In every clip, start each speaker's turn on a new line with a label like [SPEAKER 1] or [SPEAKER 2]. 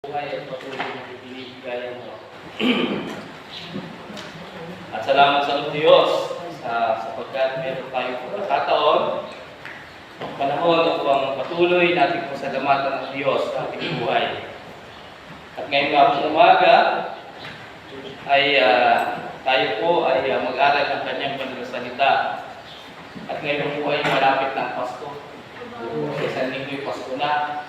[SPEAKER 1] Buhay at patuloy na ibinibigay mo. At salamat sa Diyos sapagkat meron tayong pagkakataon, panahon upang patuloy natin pasalamatan ng Diyos sa ating buhay. At ngayon nga pong umaga ay tayo po ay mag-aral ng kanyang banal na salita. At ngayon po ay malapit ng Pasko. Isang linggo Pasko na.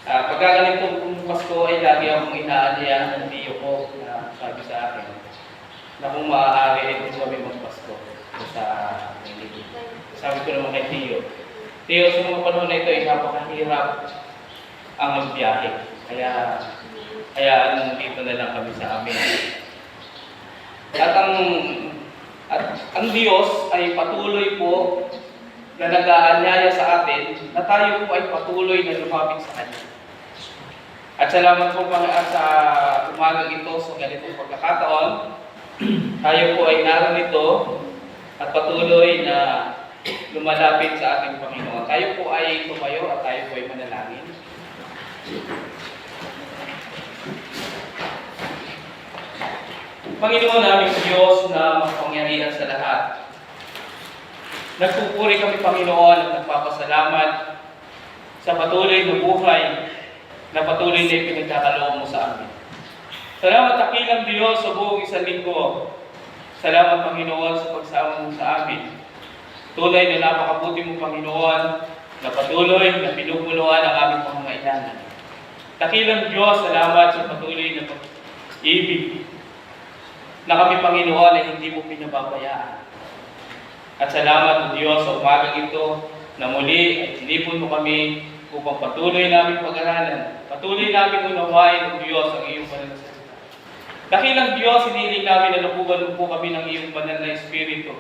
[SPEAKER 1] At pagka ganitong Pasko ay lagi akong inaalihan ng tiyo ko na sabi sa akin na kung maaari ay kung kami magpasko sa linggo. Sabi ko naman kay Tiyo, sa mga panahon na ito ay napakahirap ang magbiyahe. Kaya nandito na lang kami sa amin. At ang Diyos ay patuloy po na nag-aanyaya sa atin na tayo po ay patuloy na lumapit sa Kanya. At salamat po sa umagang ito sa ganitong pagkakataon. Tayo po ay narito at patuloy na lumalapit sa ating Panginoon. Tayo po ay tumayo at tayo po ay manalangin. Panginoon naming Diyos na makapangyarihan sa lahat. Nagpupuri kami, Panginoon, at nagpapasalamat sa patuloy na buhay na patuloy na ipinagkakaloob mo sa amin. Salamat, dakilang Diyos, sa buong isang linggo. Salamat, Panginoon, sa pagsama mo sa amin. Tunay na napakabuti mo, Panginoon, na patuloy na pinupuluan ang aming pangangailangan. Dakilang Diyos, salamat sa patuloy na pag-ibig na kami, Panginoon, ay hindi mo pinababayaan. At salamat, O Diyos, sa umagang ito na muli ay tinipon mo kami upang patuloy namin pag-aralan. Patuloy namin unawain, O Diyos, ang iyong banal na salita. Dakilang Diyos, hinihiling namin na nakuban po kami ng iyong banal na Espiritu.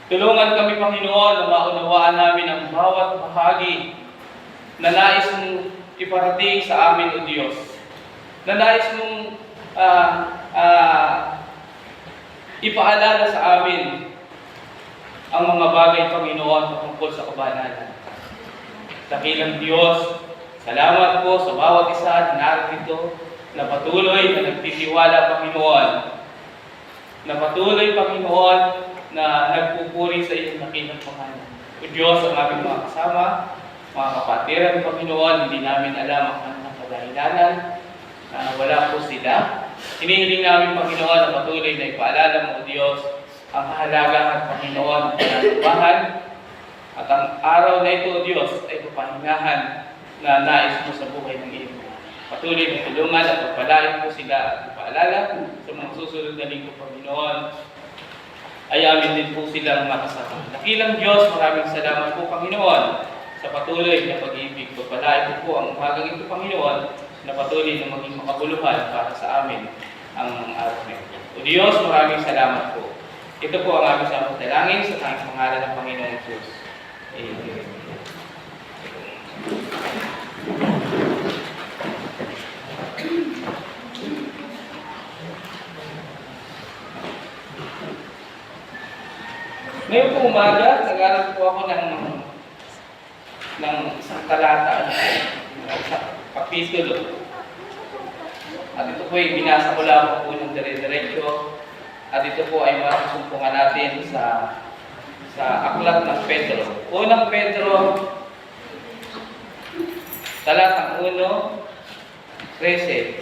[SPEAKER 1] Tulungan kami, Panginoon, na maunawaan namin ang bawat bahagi na nais mong iparating sa amin, O Diyos. Na nais mong ipaalala sa amin ang mga bagay, Panginoon, patungkol sa kabanalan. Dakilang Diyos, salamat po sa bawat isa na narito na patuloy na nagtitiwala, Panginoon. Na patuloy, Panginoon, na nagpupuri sa iyong dakilang pangalan. O Diyos, ang aming mga kasama, mga kapatiran, Panginoon, hindi namin alam ang kanilang kadahilanan. Wala po sila. Hinihiling namin, Panginoon, na patuloy na ipaalala mo, O Diyos, ang kahalagahan, Panginoon, ng panalupahan. At ang araw na ito, O Diyos, ay kapahingahan na nais mo sa buhay ng iyong mga. Patuloy na tulungan at pagpalain po sila at ipaalala sa mga susunod na linggo, Panginoon. Ay amin din po silang makasama. Dakilang Diyos, maraming salamat po, Panginoon, sa patuloy na pag-ibig. Pagpalain po ang umagang ito, Panginoon, na patuloy na maging makabuluhan para sa amin ang araw na ito. O Diyos, maraming salamat po. Ito po ang aming samang sa tanging pangalan ng Panginoon Diyos. Amen. Ngayon po umaga, nag-aaral po ako ng isang talata, isang kapitulo. At ito po ay binasa ko lang po ng dire-diretso. At ito po ay masasumpungan natin sa aklat ng Pedro. Unang Pedro, talatang 1:13.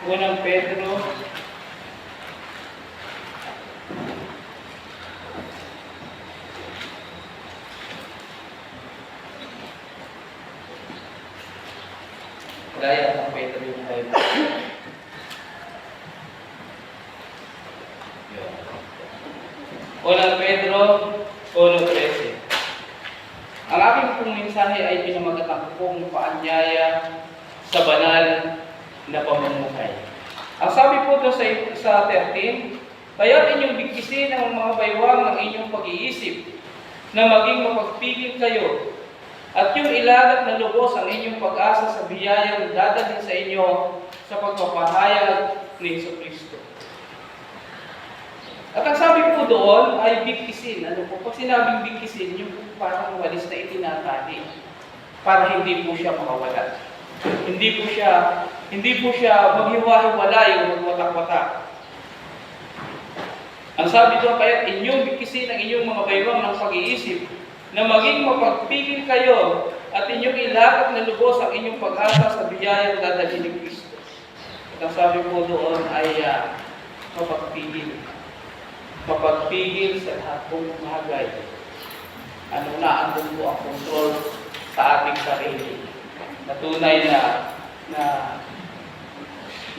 [SPEAKER 1] Unang Pedro, gaya ng Pedro yung Bible. Unang Pedro 1:13. Ang aking pong mensahe ay pinamagatang pong paanyaya sa banal na pamumuhay. Ang sabi po doon sa 13, kaya't inyong bigkisin ang mga baywang ng inyong pag-iisip na maging mapagpigil kayo at yung ilagat na lubos ang inyong pag-asa sa biyayang dadalhin sa inyo sa pagpapahayag ni Jesucristo. At ang sabi po doon ay bigkisin. Ano po? Pag sinabing bigkisin, yung parang walis na itinatali para hindi po siya makawala. Hindi po siya maghiwa-hiwalay o magwatak-watak. Ang sabi doon, kaya't inyong bigkisin ang inyong mga baywang ng pag-iisip na maging mapagpigil kayo at inyong ilakad na lubos ang inyong pag-asa sa biyayang dadalhin ni Kristo. At ang sabi po doon ay mapagpigil. Mapagpigil sa lahat pong bagay. Ano na, andun po ang kontrol sa ating sarili. Natunay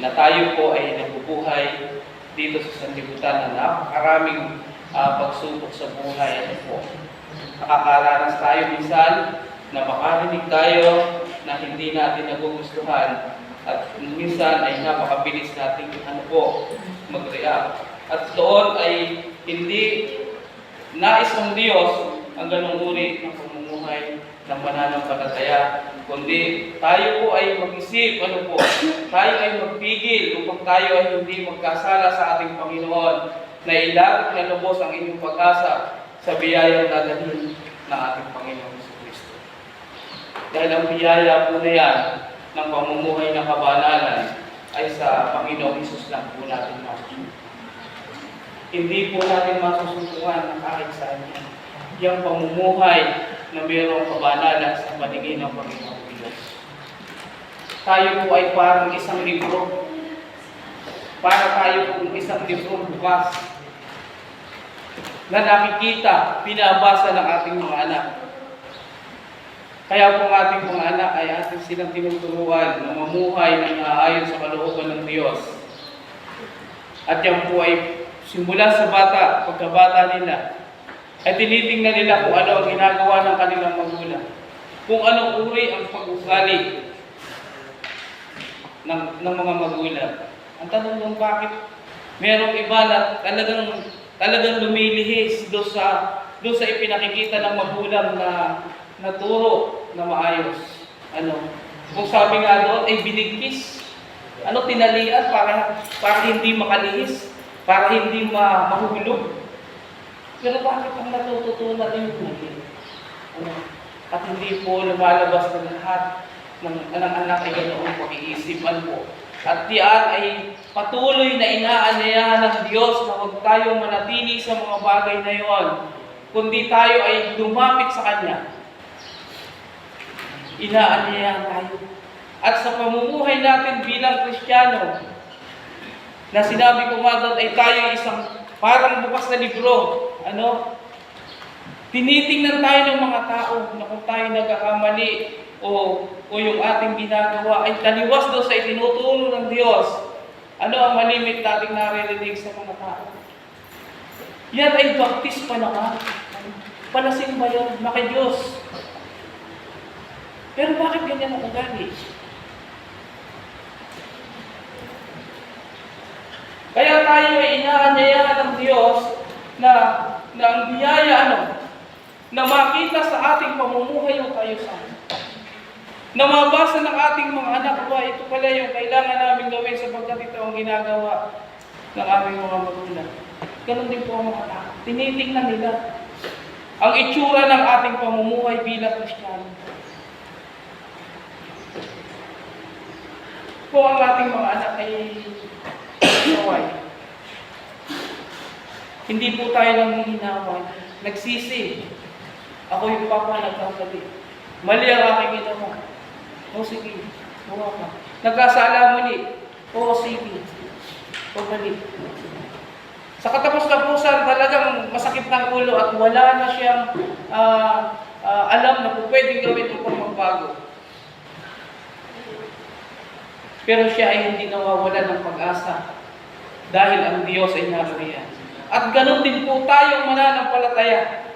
[SPEAKER 1] na tayo po ay nabubuhay dito sa sanlibutan na napakaraming pagsubok sa buhay. Ano po? Nakakaranas tayo minsan na makarinig tayo na hindi natin nagugustuhan at minsan ay napakabilis natin mag-react. At doon ay hindi nais ng Diyos ang ganung uri ng pamumuhay ng mananampalataya, kundi tayo po ay mag-isip, tayo ay magpigil upang tayo ay hindi magkasala sa ating Panginoon, na ilagak na lubos ang inyong pag-asa sa biyayang dadalhin ng ating Panginoon sa Kristo. Dahil ang biyaya po na yan ng pamumuhay ng kabanalan ay sa Panginoong Hesus lang po natin masusunod. Hindi po natin masusuntuan ng kahit saan yan. Yung pamumuhay na mayroong kabanalan sa paningin ng Panginoong Diyos. Tayo po ay parang isang libro. Para tayo po isang libro bukas na nakikita, pinabasa ng ating mga anak. Kaya po ang ating mga anak ay ating silang tinuturuan na mamuhay ng ayon sa kalooban ng Diyos. At yan po ay simula sa bata, pagkabata nila, ay tinitingnan nila kung ano ang ginagawa ng kanilang magulang. Kung anong uri ang pag-ugali ng mga magulang. Ang tanong nung bakit merong iba na talagang lumilihis doon sa ipinakikita ng magulang na naturo na maayos. Kung sabi nga doon ay binigkis. Tinalian para hindi makalihis, para hindi mahulog. Pero bakit ang natututunan yung mali? At hindi po lumalabas ng lahat ng anak ay ganoong pag-iisip po. At diyan ay patuloy na inaanyayahan ng Diyos na huwag tayong manatili sa mga bagay na yon, kundi tayo ay lumapit sa Kanya. Inaanyayahan tayo. At sa pamumuhay natin bilang Kristiyano, na sinabi ko nga doon ay tayo isang parang bukas na libro. Tinitingnan tayo ng mga tao na kung tayo nagkakamali o yung ating ginagawa ay taliwas doon sa itinuturo ng Diyos. Ano ang malimit nating naririnig sa mga tao? Yan ay baptis pa naman. Palasin ba yan? Maki-Diyos. Pero bakit ganyan ang ugali? Kaya tayo ay inaanyayahan ng Diyos na ang biyaya na makita sa ating pamumuhay yung tayo sa na mabasa ng ating mga anak, ito pala yung kailangan namin gawin sapagkat ito ang ginagawa ng aming mga magulang. Ganon din po ang mga tao. Tinitingnan nila ang itsura ng ating pamumuhay bilang Kristiyano. Kung ang ating mga anak ay saway, hindi po tayo nanghihinawan, nagsisi. Ako yung papa nagkakali. Mali ang aking ginawa. O sige, buha ka. Nagkasala muli. O sige, pabalik. Sa katapos-tapusan, talagang masakit ng ulo at wala na siyang alam na kung pwedeng gawin upang magbago. Pero siya ay hindi nawawala ng pag-asa dahil ang Diyos ay naririyan. At ganun din po tayong mananampalataya.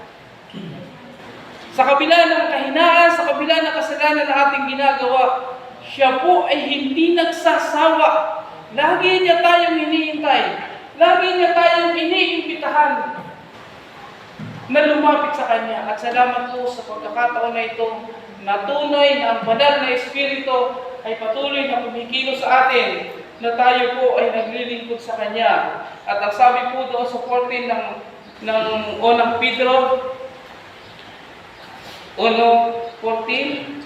[SPEAKER 1] Sa kabila ng kahinaan, sa kabila ng kasalanan na ating ginagawa, siya po ay hindi nagsasawa. Lagi niya tayong hinihintay. Lagi niya tayong iniimbitahan na lumapit sa Kanya. At salamat po sa pagkakataon na ito, na tunay na ang banal na Espiritu ay patuloy na kumikilos sa atin na tayo po ay naglilingkod sa Kanya. At ang sabi po doon sa 14 ng unang Pedro, 1:14,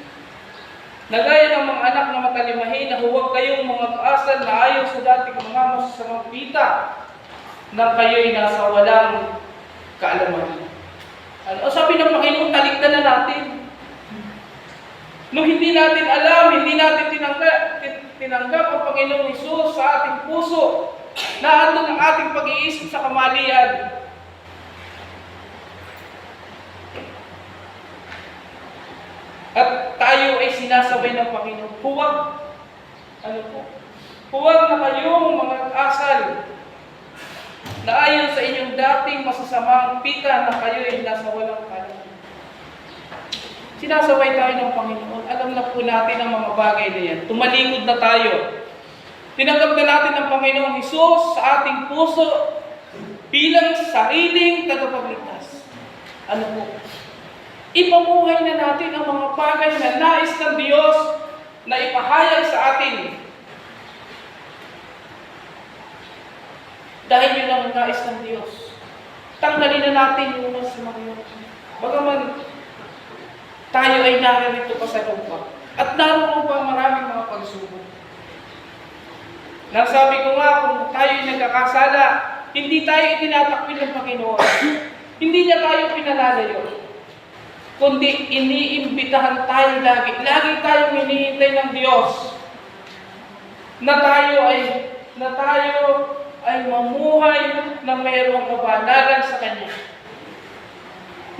[SPEAKER 1] na gaya ng mga anak na matalimahin, na huwag kayong mga kaasal na ayon sa dating mga masasamang pita, nang kayo'y nasa walang kaalaman. Ano sabi ng Panginoon, talikdan na natin. Nung hindi natin alam, hindi natin tinanggap ang Panginoong Hesus sa ating puso, na andun ang ating pag-iisip sa kamalian. At tayo ay sinasabay ng Panginoon, huwag na kayong mga asal na ayon sa inyong dating masasamang pita na kayo ay nasa walang kaalaman. Sinasabay tayo ng Panginoon. Alam na po natin ang mga bagay na yan. Tumalikod na tayo. Tinanggap na natin ang Panginoong Hesus sa ating puso bilang sariling tagapagligtas. Ano po? Ipamuhay na natin ang mga bagay na nais ng Diyos na ipahayag sa atin. Dahil yun ang nais ng Diyos. Tanggalin na natin yung mga yun. Bagaman tayo ay naririto pa sa lupa. At naroon pa maraming mga pagsubok. Nasabi ko nga, kung tayo ay nagkakasala, hindi tayo itinatakbil ng Panginoon. Hindi niya tayo pinalalayo. Kundi iniimbitahan tayo lagi. Lagi tayong hinihintay ng Diyos na tayo ay mamuhay na mayroong kabanalan sa Kanya.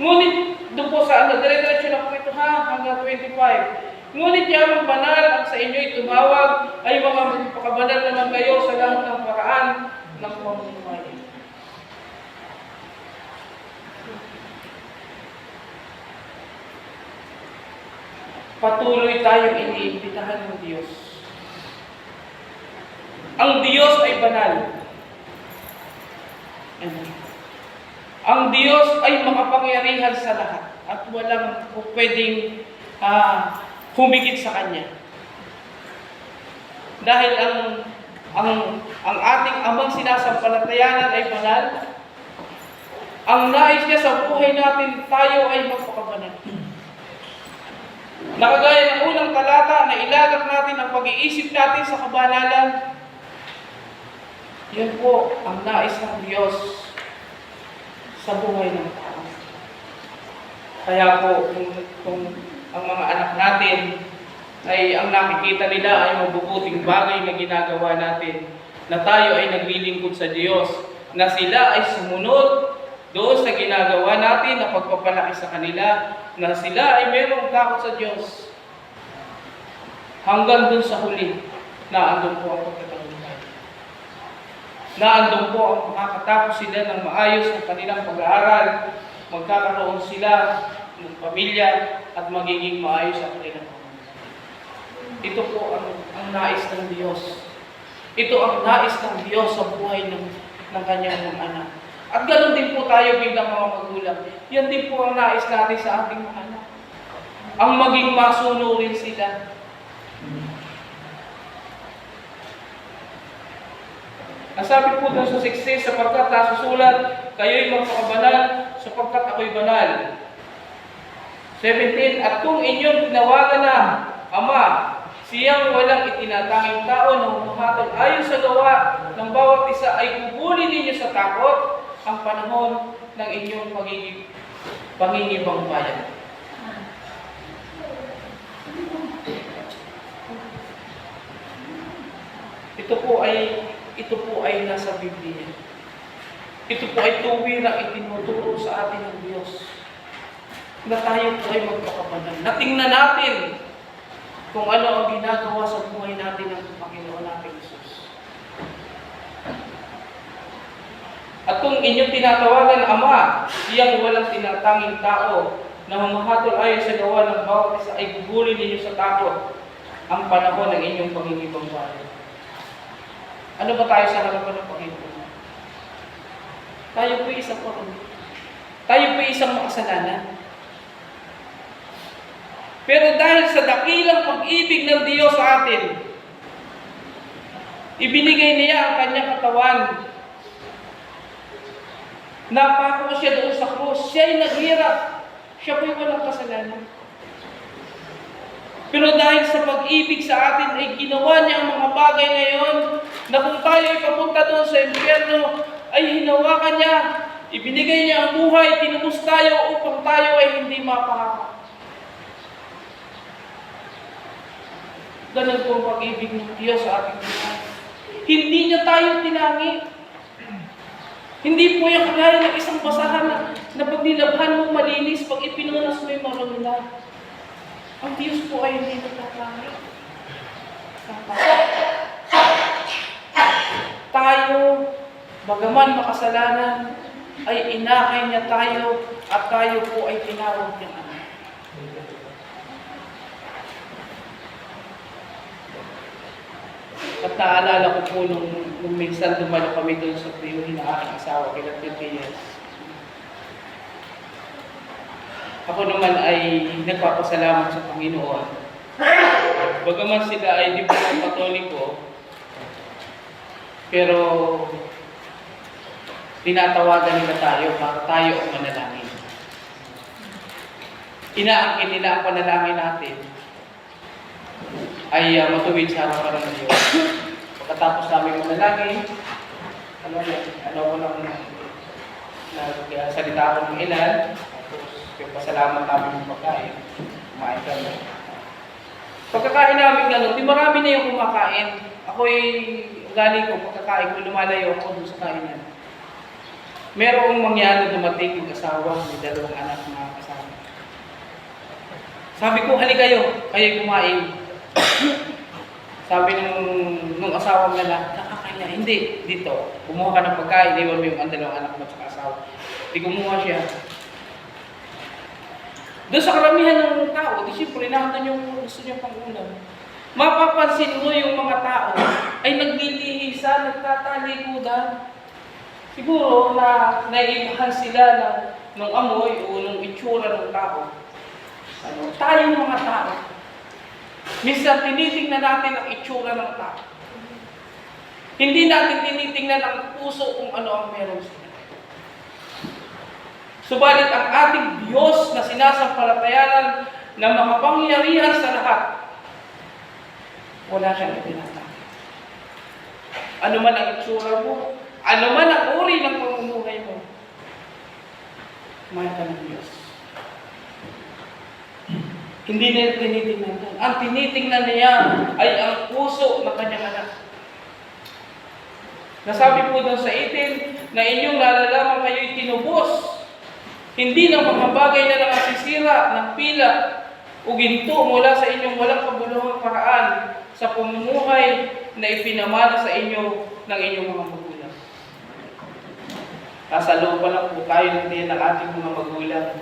[SPEAKER 1] Ngunit doon po sa dire-diretso na po ito hanggang 25. Ngunit yamang banal ang sa inyo'y tumawag ay mga magpakabanal naman kayo sa lahat ng paraan ng pamumuhay. Patuloy tayong iniimbitahan ng Diyos. Ang Diyos ay banal. Ang Diyos ay makapangyarihan sa lahat at walang pwedeng humigit sa Kanya. Dahil ang ating amang sinasampalatayanan ay banal, ang nais niya sa buhay natin, tayo ay magpakabanal. Nakagaya ng unang talata na ilagak natin ang pag-iisip natin sa kabanalan, yun po ang nais ng Diyos sa buhay ng tao. Kaya po, kung ang mga anak natin ay ang nakikita nila ay mabubuting bagay na ginagawa natin, na tayo ay naglilingkod sa Diyos, na sila ay sumunod doon sa ginagawa natin na pagpapalaki sa kanila, na sila ay mayroong takot sa Diyos. Hanggang doon sa huli, na andun po ang pagkatagumpay. Na andun po ang makakatapos sila ng maayos ng kanilang pag-aaral, magkakaroon sila ng pamilya, at magiging maayos ang kanilang pamilya. Ito po ang nais ng Diyos. Ito ang nais ng Diyos sa buhay ng kanyang mga anak. At ganoon din po tayo bilang mga magulang. Yan din po ang nais natin sa ating mga anak. Ang maging masunurin sila. Nasabi po doon sa 16, sapagkat nasusulat, kayo'y magpakabanal, sapagkat ako'y banal. 17, at kung inyong tinawagan na, Ama, siyang walang itinatanging tao na humahatol ayon sa gawa ng bawat isa ay kubulin ninyo sa takot ang panahon ng inyong pangingibang bayan. Ito po ay nasa Biblia. Ito po ay tuwirang itinuturo sa atin ng Diyos na tayo po ay magpakabanal. Natingnan natin kung ano ang ginagawa sa buhay natin ng Panginoon natin Jesus. At kung inyong tinatawagan Ama, siyang walang tinatanging tao na humahatol ayon sa gawa ng bawat isa ay gugulin ninyo sa takot ang panahon ng inyong pangingibang bayan. Ano ba tayo sa harapan ng Panginoon? Tayo po isang korona. Tayo po isang makasalanan. Pero dahil sa dakilang pag-ibig ng Diyos sa atin, Ibinigay niya ang kanyang katawan. Napako siya doon sa krus. Siya'y naghirap. Siya po'y walang kasalanan. Pero dahil sa pag-ibig sa atin ay ginawa niya ang mga bagay na yon, na kung tayo ay papunta doon sa impyerno, ay hinawakan niya. Ibinigay niya ang buhay, tinubos tayo upang tayo ay hindi mapahamak. Ganun po ang pag-ibig ng Diyos sa ating buhay. Hindi niya tayo tinangi. Hindi po yung kagaya ng isang basahan na pag nilabhan mo malinis, pag ipinunas mo yung marami na. Ang Diyos po ay hindi nagtatangi. Tayo, bagaman makasalanan, ay inakay niya tayo at tayo po ay tinawag niyang anak. At naalala ko po nung minsan dumalo kami doon sa priyuhin na aking asawa, kailang 20 years. Ako naman ay nagpapasalamat sa Panginoon. Bagaman sila ay di po Katoliko, pero tinatawagan nila tayo para tayo ang manalangin. Inaangkin nila ang panalangin natin ay matuwid sa harapan ng Diyos. Pagkatapos namin manalangin, ano ko lang nagsalita ko ng ilan, tapos yung pasalamat namin ng pagkain, kumain kami. Pagkakain namin gano'n, di marami na yung kumakain. Ako'y ugali ko, pagkakain ko, lumalayo ako doon sa kainan. Merong mangyari dumating yung asawa, may 2 anak na kasama. Sabi ko, hali kayo kumain. Sabi nung asawa nila, nakakain. Hindi, dito. Kumuha ka ng pagkain, iwan mo yung 2 anak mo sa asawa. Hindi kumuha siya. Doon sa karamihan ng tao, di siyempre, nandun yung gusto niya pang ulam. Mapapansin mo yung mga tao ay naglilihisa, nagtatalikudan. Siguro na naiibahan sila ng amoy o ng itsura ng tao. Tayong mga tao. Minsan tinitingnan natin ang itsura ng tao. Hindi natin tinitingnan ang puso kung ano ang meron sila. Subalit ang ating Diyos na sinasampalatayanan na makapangyarihan sa lahat, wala siyang itinatanggi. Ano man ang itsura mo, ano man ang uri ng pamumuhay mo, mahal ka ng Diyos. Hindi na tinitingnan doon. Ang tinitingnan niya ay ang puso ng kanyang anak. Nasabi po doon sa 18 na inyong nalalaman kayo'y tinubos. Hindi ng mga bagay na nakasisira ng pila o ginto mula sa inyong walang kabuluhang paraan sa pamumuhay na ipinamana sa inyo ng inyong mga magulang. Nasa loob pa lang po tayo ng ating mga magulang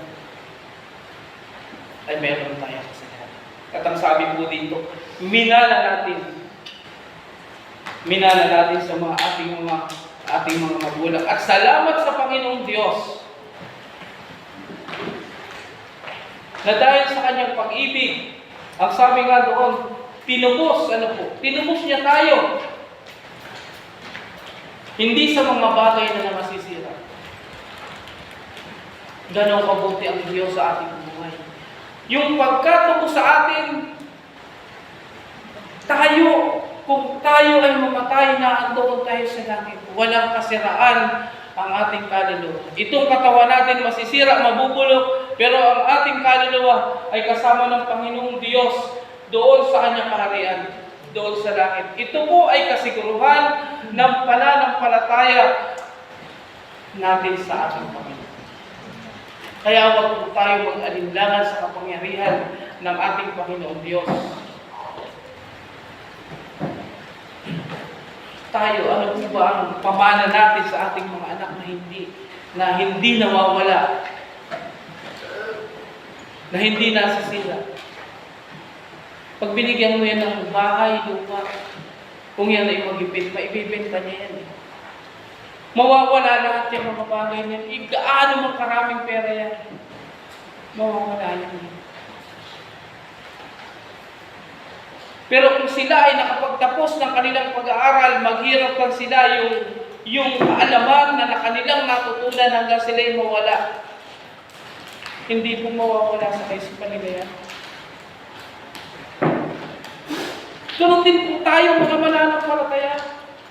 [SPEAKER 1] ay meron tayong kasalanan. At ang sabi po dito, minana natin sa mga ating mga magulang. At salamat sa Panginoong Diyos na dahil sa kanyang pag-ibig, ang sabi nga doon, tinubos niya tayo. Hindi sa mga bagay na masisira. Gano'ng kabuti ang Diyos sa ating buhay. Yung pagkatubos sa atin, kung tayo ay mamatay na andoon tayo sa langit, walang kasiraan ang ating kaluluwa. Itong katawan natin masisira, mabubulok, pero ang ating kaluluwa ay kasama ng Panginoong Diyos doon sa kanyang kaharian, doon sa langit. Ito po ay kasiguruhan ng pananampalataya natin sa ating Panginoon. Kaya huwag po tayo mag-alinlangan sa kapangyarihan ng ating Panginoon Diyos. Tayo, ano po ba ang pamana natin sa ating mga anak na hindi nawawala, na hindi nasisira? Pag binigyan mo yan ng bahay, lupa, kung yan ay maibibenta niya yan. Mawawala lahat yung mga bagay na yan. Gaano mang karaming pera yan. Mawawala yan. Pero kung sila ay nakapagtapos ng kanilang pag-aaral, maghirap lang sila yung kaalaman na kanilang natutunan hanggang sila ay mawala. Hindi po mawawala sa kaisipan nila yan. Ganun din po tayo mga mananampalataya.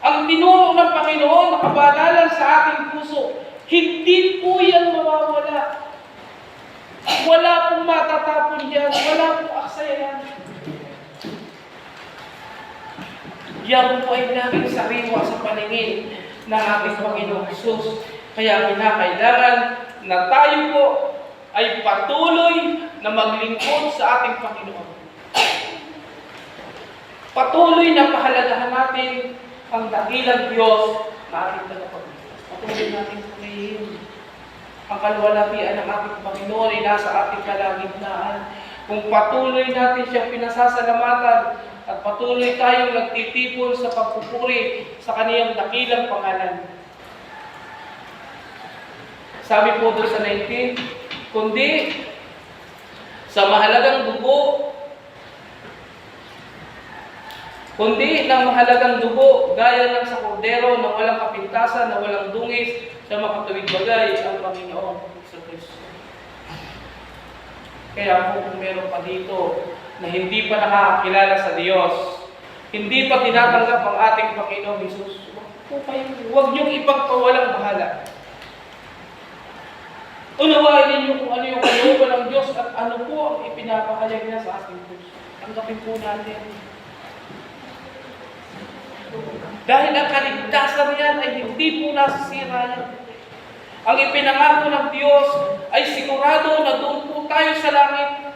[SPEAKER 1] Ang tinuro ng Panginoon na kabanalan sa ating puso, hindi po yan mawawala. Wala pong matatapon yan. Wala pong aksaya yan. Yan po ay laging sariwa sa paningin ng ating Panginoong Hesus. Kaya kinakailangan na tayo po ay patuloy na maglingkod sa ating Panginoon. Patuloy na pahalagahan natin ang dakilang Diyos na ating tagapagligtas. Patuloy natin purihin. Ang kaluwalhatian ng ating Panginoon ay nasa ating kalagitnaan. Kung patuloy natin siyang pinasasalamatan at patuloy tayong nagtitipon sa pagpupuri sa kaniyang dakilang pangalan. Sabi po doon sa 19, kundi sa mahalagang dugo, gaya ng sa kordero na walang kapintasan, na walang dungis, sa makatuwid bagay ang Panginoon sa Kristo. Kaya po kung meron pa dito na hindi pa nakakakilala sa Diyos, hindi pa tinatanggap ang ating Panginoong Hesus, huwag niyong ipagpawalang bahala. Unawain ninyo kung ano yung kalooban ng Diyos at ano po ang ipinapahayag niya sa ating puso. Tanggapin po natin. Dahil ang kaligtasan yan ay hindi po nasisira yan. Ang ipinangako ng Diyos ay sigurado na doon po tayo sa langit.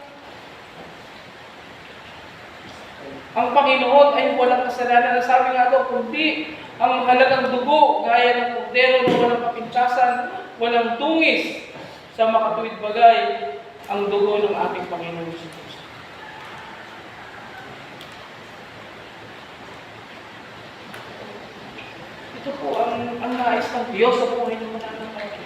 [SPEAKER 1] Ang Panginoon ay walang kasalanan. Sabi nga daw, kundi ang mahalagang dugo, gaya ng kordero na walang kapintasan, walang tungis, sa makatuwid bagay, ang dugo ng ating Panginoon Jesus. Ito po ang nais ng Diyos sa buhay ng mananampalataya.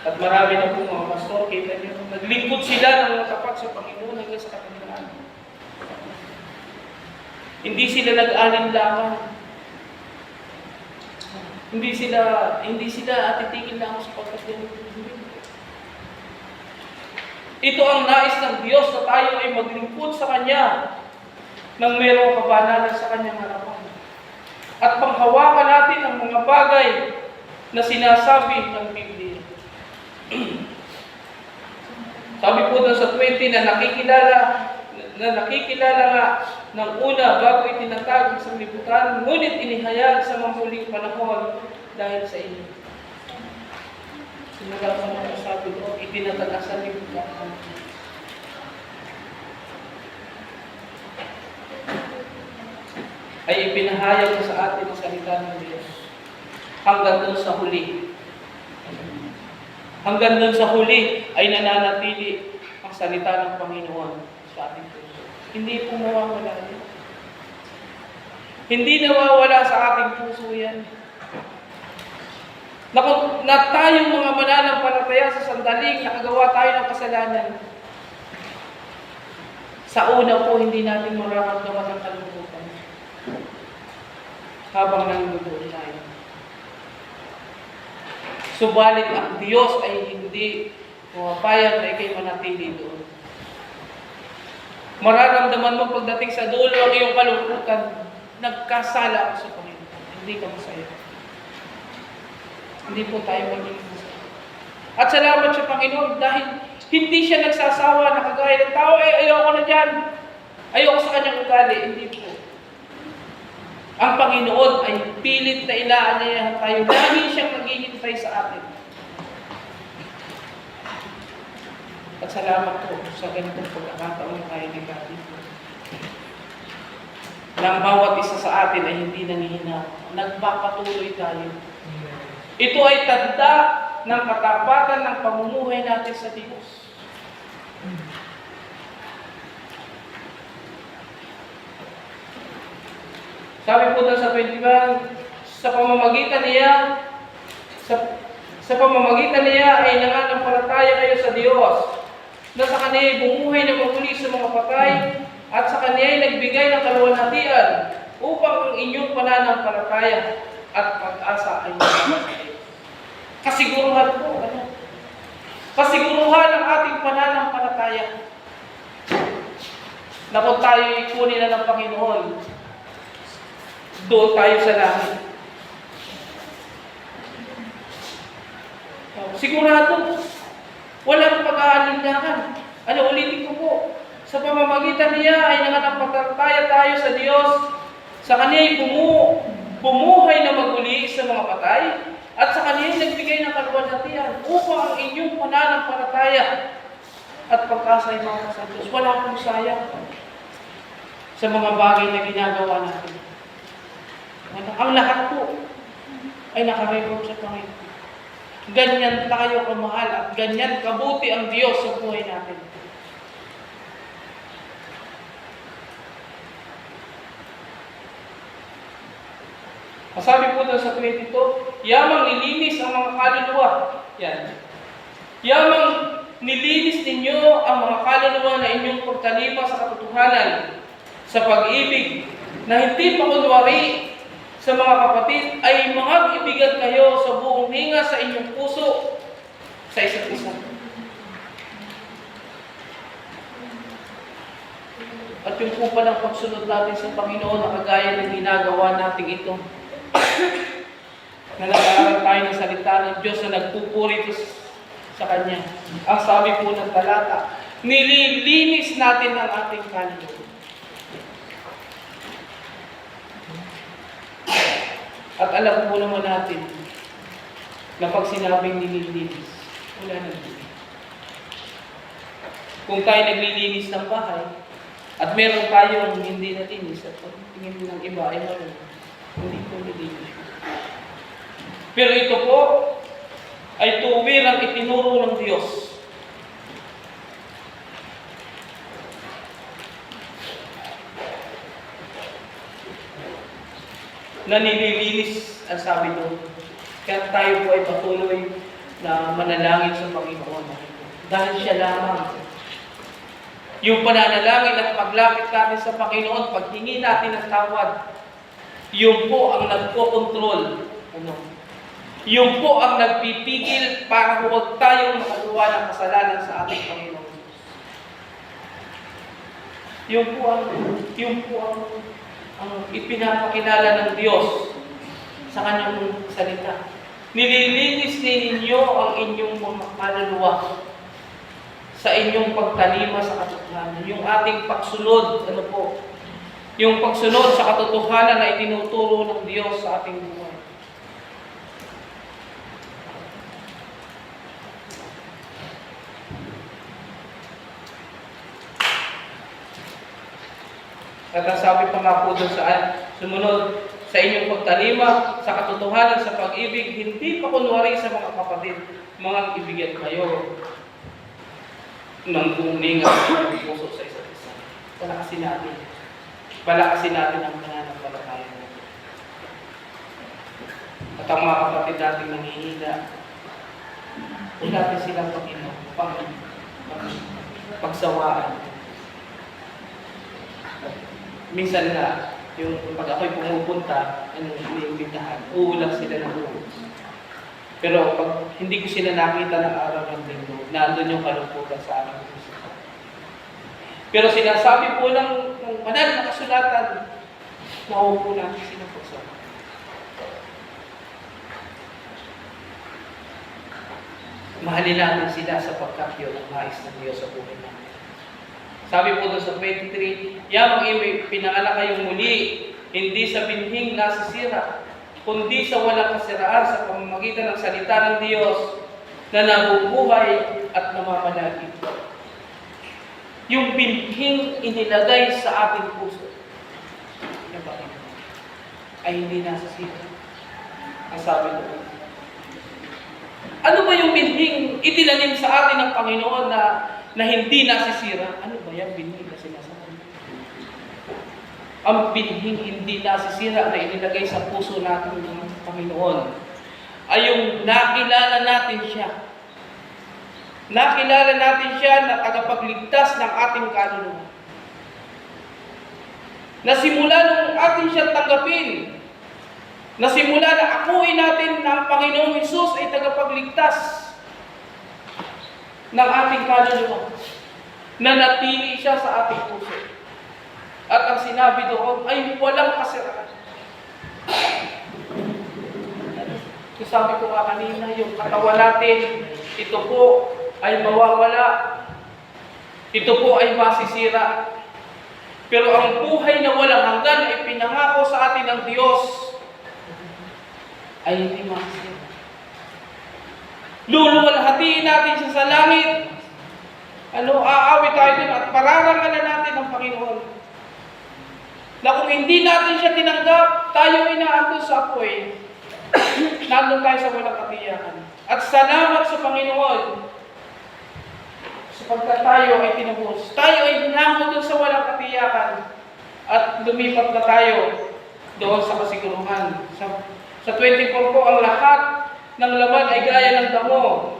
[SPEAKER 1] At marami na po mga pastor, kita niyo, naglingkod sila ng tapat sa Panginoon hanggang sa kanilang. Hindi sila nag-alinlangan. Hindi sila atitigil lang sa pagkakasya. Ito ang nais ng Diyos na tayo ay maglingkod sa Kanya nang mayroong kabanalan sa Kanyang harapan. At panghawakan natin ang mga bagay na sinasabi ng Biblia. Sabi po doon sa 20 na nakikilala nga ng una bago itinatag sa libutan, ngunit inihayag sa mga huling panahon dahil sa inyo. Simula sa mga sabi doon, itinatag sa libutan. Ay ipinahayag sa atin ang salita ng Diyos. Hanggang doon sa huli. Hanggang doon sa huli ay nananatili ang salita ng Panginoon sa ating puso. Hindi po mawawala yan. Hindi nawawala sa ating puso yan. Na tayong mga mananampalataya sa sandaling nakagawa tayo ng kasalanan. Sa una po, hindi natin mararamdaman ang kalungkutan. Habang nanggugulo tayo. Subalit ang Diyos ay hindi pumapayag na ikay manatili doon. Mararamdaman mo pagdating sa dulo ang iyong kalungkutan, nagkasala ako sa Panginoon. Hindi ka masaya. Hindi po tayo magiging masaya. At salamat sa Panginoon dahil hindi siya nagsasawa na kagaya ng tao, ayoko na dyan. Ayoko sa kanyang ugali. Hindi po. Ang Panginoon ay pilit na ilaanyayahan tayo. Lagi siyang naghihintay sa atin. At salamat po sa ganitong pagkakataon na tayo nagkakita. Nang bawat isa sa atin ay hindi nanghihina. Nagpapatuloy tayo. Ito ay tanda ng katapatan ng pamumuhay natin sa Diyos. Sabi po doon sa 21, sa pamamagitan niya ay nananampalataya kayo sa Diyos na sa Kanya ay bumuhay na maguli sa mga patay, at sa Kanya ay nagbigay ng kaluwalhatian, upang ang inyong pananampalataya at pag-asa ay magpapatay. Kasiguruhan po, kasiguruhan ng ating pananampalataya na kung tayo ikunin na ng Panginoon, doon tayo sa langit. Sigurado, walang pag-aalinlangan. Ulitin ko po, sa pamamagitan niya ay nananampalataya tayo sa Diyos, sa Kanya ay bumuhay na maguli sa mga patay, at sa Kanya ay nagbigay ng kaluwalhatian upang ang inyong pananampalataya at pag-asa ay mga sa Diyos. Wala pong sayang sa mga bagay na ginagawa natin. Ang lahat po ay nakarecord sa Panginoon. Ganyan tayo kamahal at ganyan kabuti ang Diyos sa buhay natin. Sabi po doon sa 22, yamang nilinis ang mga kaluluwa. Yan. Yamang nilinis ninyo ang mga kaluluwa na inyong pagtalima sa katotohanan, sa pag-ibig, na hindi pakunwari sa mga kapatid, ay mga ibigan kayo sa buong hinga sa inyong puso sa isa't isa. At yung po palang pagsunod natin sa Panginoon na kagaya ng ginagawa natin ito, na nag-aaral tayo ng salita ng Diyos na nagpupuri sa Kanya. Ang sabi po ng talata, nililinis natin ang ating kaluluwa. At alam po naman natin na pag sinabing nililinis, wala nang linis. Kung tayo naglilinis ng bahay, at meron tayong hindi nalinis, at pag tingin ng iba ay marunong, hindi po nilinis. Pero ito po ay tuwirang itinuro ng Diyos. Na nililinis ang sabi doon. Kaya tayo po ay patuloy na manalangin sa Panginoon. Dahil siya lamang. Yung pananalangin at paglapit natin sa Panginoon, paghingi natin ng tawad, yun po ang nagpo-control. Yun po ang nagpipigil para huwag tayong makagawa ng kasalanan sa ating Panginoon. Yun po ang ipinapakilala ng Diyos sa Kanyang salita. Nililinis ninyo ang inyong mga kaluluwa sa inyong pagtalima sa katotohanan. Yung ating pagsunod, yung pagsunod sa katotohanan na itinuturo ng Diyos sa ating buhay. At ang sabi pa nga po doon sumunod sa inyong pagtalima, sa katotohanan, sa pag-ibig, hindi pa kunwari sa mga kapatid, mga ibigan kayo ng buong sa puso sa isa't isa. Palakasin natin ang pananampalataya natin. At ang mga kapatid natin nanghihina, huwag natin silang pagsawaan. Minsan na, yung pag ako'y pumupunta, iniimbitahan, uulang sila ng ulos. Pero pag hindi ko sila nakita ng araw ng linggo, nandun yung kalungkutan sa aking puso. Pero sinasabi po ng banal na kasulatan, maupo natin sila pagsama. Mahalin natin sila sapagkat yun ang nais ng Diyos sa buhay natin. Sabi po doon sa 23, yamang pinanganak kayong muli, hindi sa binhing nasisira, kundi sa walang kasiraan sa pamamagitan ng salita ng Diyos na nabubuhay at namamalagi. Yung binhing inilagay sa ating puso ay hindi nasisira. Ang sabi doon. Ano ba yung binhing itinanim sa atin ng Panginoon na hindi nasisira? Ano ba yung binhing na sinasabi? Ang binhing hindi nasisira na inilagay sa puso natin ng Panginoon ay yung nakilala natin siya Nakilala natin siya na tagapagligtas ng ating kaluluwa. Nasimula nung atin siyang tanggapin, nasimula na akuin natin na ang Panginoong Hesus ay tagapagligtas ng ating kaluluwa. Nanatili siya sa ating puso. At ang sinabi doon ay walang kasiraan. Yung sabi ko nga kanina, yung katawan natin, ito po ay mawawala. Ito po ay masisira. Pero ang buhay na walang hanggan ay pinangako sa atin ng Diyos ay hindi masisira. Luluwalhatiin natin siya sa langit. Aawit tayo dun at pararangalan natin ang Panginoon. Na kung hindi natin siya tinanggap, tayo inaanto sa apoy. Nandun tayo sa walang katiyakan. At salamat sa Panginoon sapagkat tayo ay tinubos. Tayo ay hinango doon sa walang katiyakan at lumipat na tayo doon sa kasiguruhan. Sa 24 po, ang lahat ng laman ay gaya ng damo.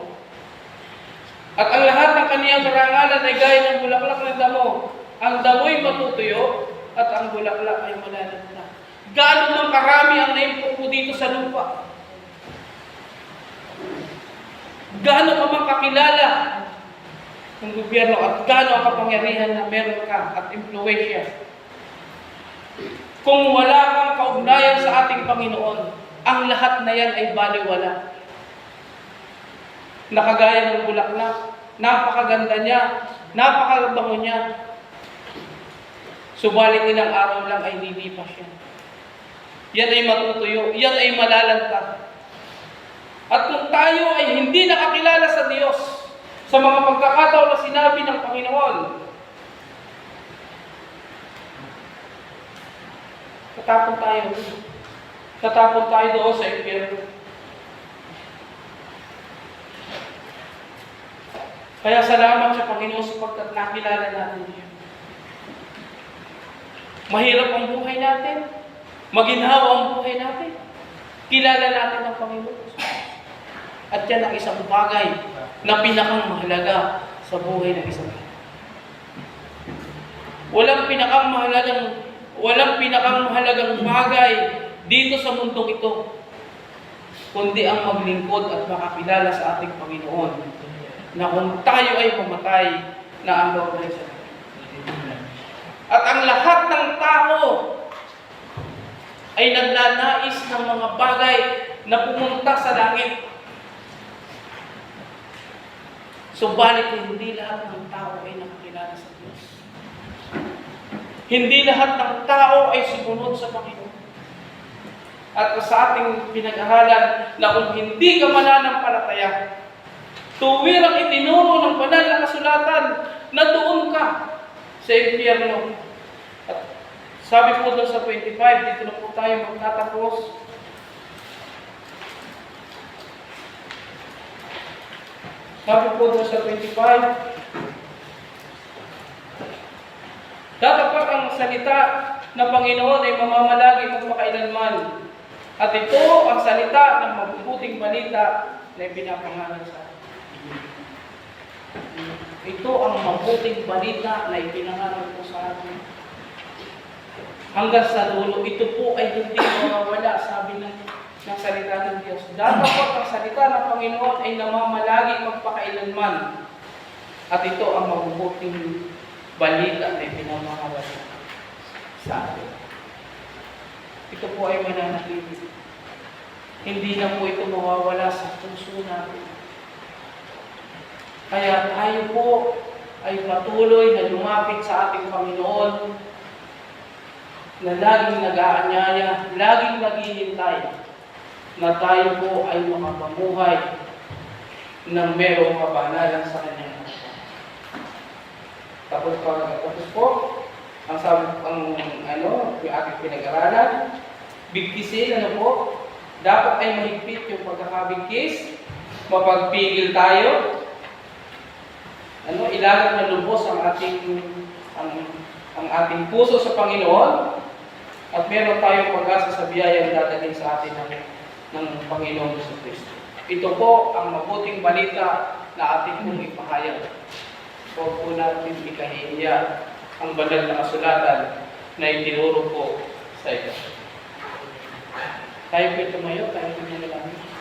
[SPEAKER 1] At ang lahat ng kaniyang karangalan ay gaya ng bulaklak ng damo. Ang damo'y matutuyo at ang bulaklak ay malalanta. Gaano mang karami ang naimpok mo dito sa lupa? Gaano ka mang kakilala ng gobyerno at gaano ang kapangyarihan na meron ka at impluwensya? Kung wala kang kaugnayan sa ating Panginoon, ang lahat na yan ay baliwala. Nakagaya ng bulaklak, napakaganda niya, napakabango niya. Subalit ilang araw lang ay lilipas siya. Yan ay matutuyo, yan ay malalanta. At kung tayo ay hindi nakakilala sa Diyos, sa mga pagkakataon na sinabi ng Panginoon, tatapon tayo doon sa impyerno. Kaya salamat sa Panginoon sapagkat nakilala natin Niya. Mahirap ang buhay natin. Maginhawa ang buhay natin. Kilala natin ang Panginoon. At yan ang isang bagay na pinakang mahalaga sa buhay ng isang tao. Walang pinakang mahalagang bagay dito sa mundong ito, kundi ang maglingkod at makakilala sa ating Panginoon na kung tayo ay pumatay na ang bawal sa atin. At ang lahat ng tao ay nagnanais ng mga bagay na pumunta sa langit. Subalit hindi lahat ng tao ay nakakilala sa Diyos. Hindi lahat ng tao ay sumunod sa Panginoon. At sa ating pinag-aralan na kung hindi ka mananampalataya, tuwirang itinuro ng banal na kasulatan na doon ka sa impyerno. At sabi po doon sa 25, dito na po tayo magtatapos. Sabi po doon sa 25, datapat ang salita ng Panginoon ay mamamalagi magpakailanman. At ito ang salita ng mabubuting balita na ipinapangaral sa atin. Ito ang mabuting balita na ipinangaral po sa atin. Hanggang sa dulo, ito po ay hindi mawawala, sabi ng salita ng Diyos. Dapat ang salita ng Panginoon ay namamalagi magpakailanman. At ito ang mabubuting balita na ipinangaral sa atin. Ito po ay mananatili. Hindi na po ito mawawala sa puso natin. Kaya tayo po ay patuloy na lumapit sa ating Panginoon na laging nag-aanyaya, laging naghihintay na tayo po ay makapamuhay ng merong kabanalan sa Kanya. Tapos po, ang sabi yung ating pinag-aralan, bigkisin, dapat ay mahigpit yung pagkakabigkis, mapagpigil tayo, ilalim na lubos ang ating puso sa Panginoon, at meron tayong pag-asa sa biyayang dadating sa atin ng Panginoon Jesucristo. Ito po ang mabuting balita na ating pong ipahayag. Huwag po natin ikahihiya ang banal na kasulatan na itinuro po sa ito. Tayo po tumayo, tayo po nalangin.